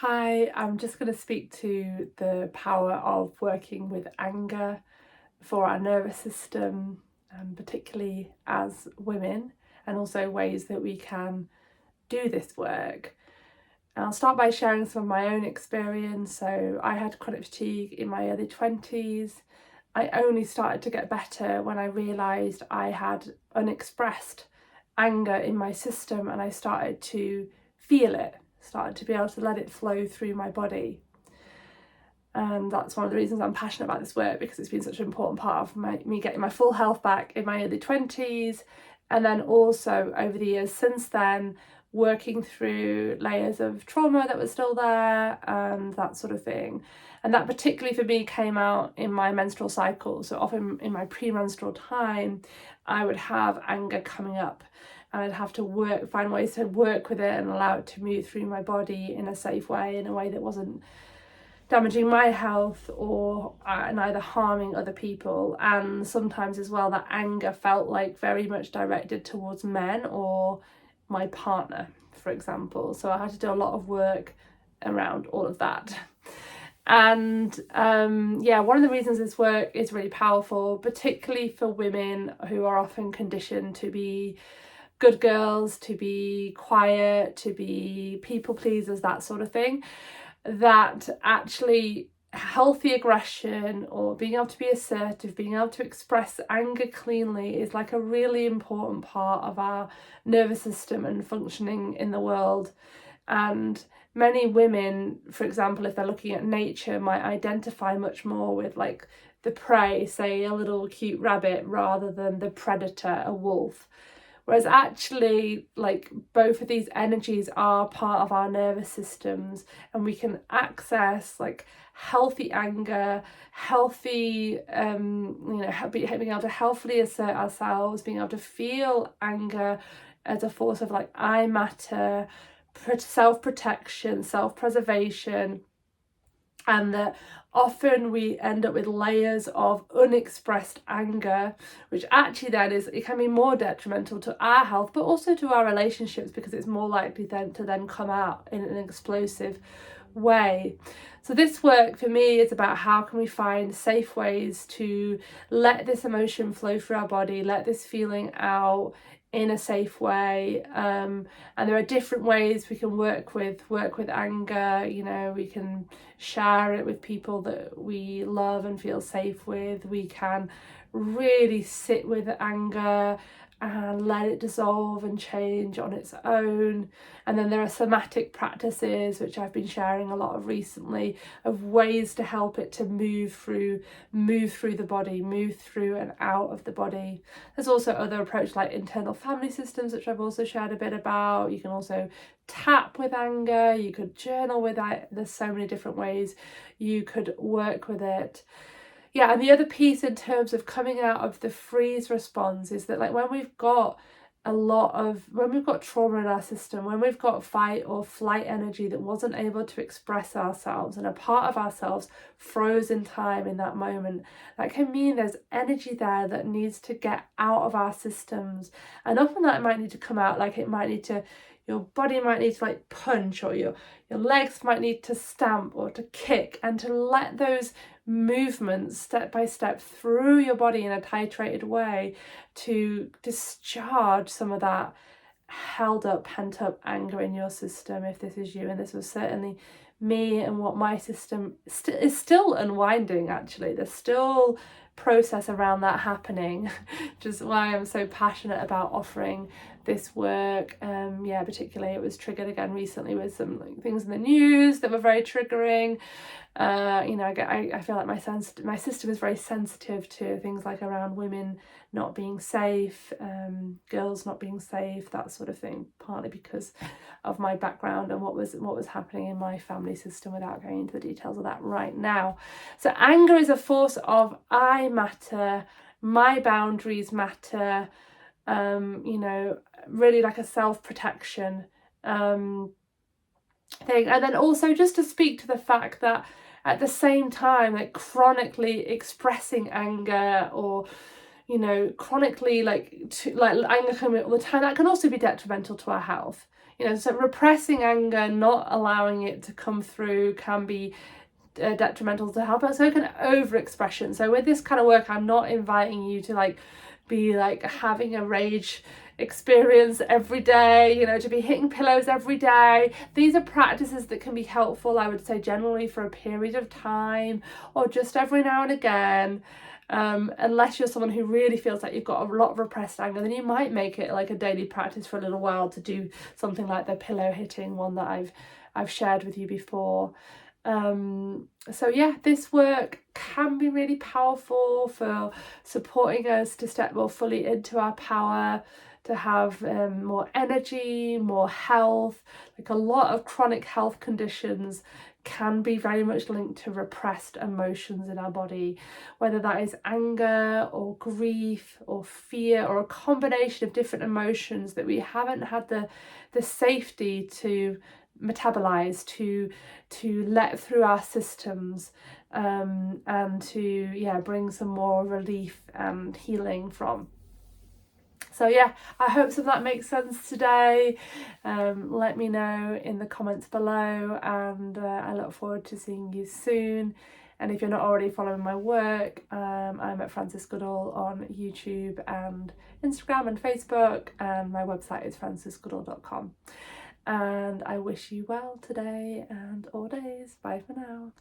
Hi, I'm just going to speak to the power of working with anger for our nervous system, particularly as women, and also ways that we can do this work. And I'll start by sharing some of my own experience. So I had chronic fatigue in my early 20s. I only started to get better when I realised I had unexpressed anger in my system and I started to feel it, started to be able to let it flow through my body. And that's one of the reasons I'm passionate about this work, because it's been such an important part of me getting my full health back in my early 20s, and then also over the years since then, working through layers of trauma that was still there and that sort of thing. And that particularly for me came out in my menstrual cycle. So often in my premenstrual time, I would have anger coming up and I'd have to find ways to work with it and allow it to move through my body in a safe way, in a way that wasn't damaging my health or neither harming other people. And sometimes as well, that anger felt like very much directed towards men or my partner, for example. So I had to do a lot of work around all of that. And one of the reasons this work is really powerful, particularly for women who are often conditioned to be good girls, to be quiet, to be people pleasers, that sort of thing, that actually healthy aggression or being able to be assertive, being able to express anger cleanly is like a really important part of our nervous system and functioning in the world. And many women, for example, if they're looking at nature, might identify much more with like the prey, say a little cute rabbit, rather than the predator, a wolf. Whereas actually, like, both of these energies are part of our nervous systems, and we can access like healthy anger, healthy, being able to healthily assert ourselves, being able to feel anger as a force of like I matter, self-protection, self-preservation, and that often we end up with layers of unexpressed anger, which actually then it can be more detrimental to our health, but also to our relationships, because it's more likely then to come out in an explosive way. So this work for me is about how can we find safe ways to let this emotion flow through our body, let this feeling out in a safe way, and there are different ways we can work with anger. We can share it with people that we love and feel safe with. We can really sit with anger and let it dissolve and change on its own. And then there are somatic practices, which I've been sharing a lot of recently, of ways to help it to move through the body, move through and out of the body. There's also other approaches like internal family systems, which I've also shared a bit about. You can also tap with anger, you could journal with it. There's so many different ways you could work with it. Yeah, and the other piece in terms of coming out of the freeze response is that, like, when we've got trauma in our system, when we've got fight or flight energy that wasn't able to express ourselves, and a part of ourselves froze in time in that moment, that can mean there's energy there that needs to get out of our systems. And often that might need to come out, like your body might need to like punch, or your legs might need to stamp or to kick, and to let those movements step by step through your body in a titrated way to discharge some of that held up, pent up anger in your system, if this is you. And this was certainly me, and what my system is still unwinding. Actually, there's still process around that happening, which is why I'm so passionate about offering this work. Particularly it was triggered again recently with some like things in the news that were very triggering. I feel like my system is very sensitive to things like around women not being safe, girls not being safe, that sort of thing, partly because of my background and what was happening in my family system, without going into the details of that right now. So anger is a force of I matter, my boundaries matter, really like a self-protection thing. And then also just to speak to the fact that at the same time, like chronically expressing anger, or chronically like anger coming all the time, that can also be detrimental to our health. So repressing anger, not allowing it to come through, can be detrimental to health, but so can overexpression. So with this kind of work, I'm not inviting you to be having a rage experience every day, to be hitting pillows every day. These are practices that can be helpful, I would say, generally for a period of time or just every now and again. Unless you're someone who really feels like you've got a lot of repressed anger, then you might make it like a daily practice for a little while to do something like the pillow hitting one that I've shared with you before. So yeah, this work can be really powerful for supporting us to step more fully into our power, to have more energy, more health. Like a lot of chronic health conditions can be very much linked to repressed emotions in our body, whether that is anger or grief or fear or a combination of different emotions that we haven't had the safety to metabolize, to let through our systems, and to bring some more relief and healing from. So yeah, I hope some of that makes sense today. Let me know in the comments below, and I look forward to seeing you soon. And if you're not already following my work, I'm at Frances Goodall on YouTube and Instagram and Facebook, and my website is francesgoodall.com. And I wish you well today and all days. Bye for now.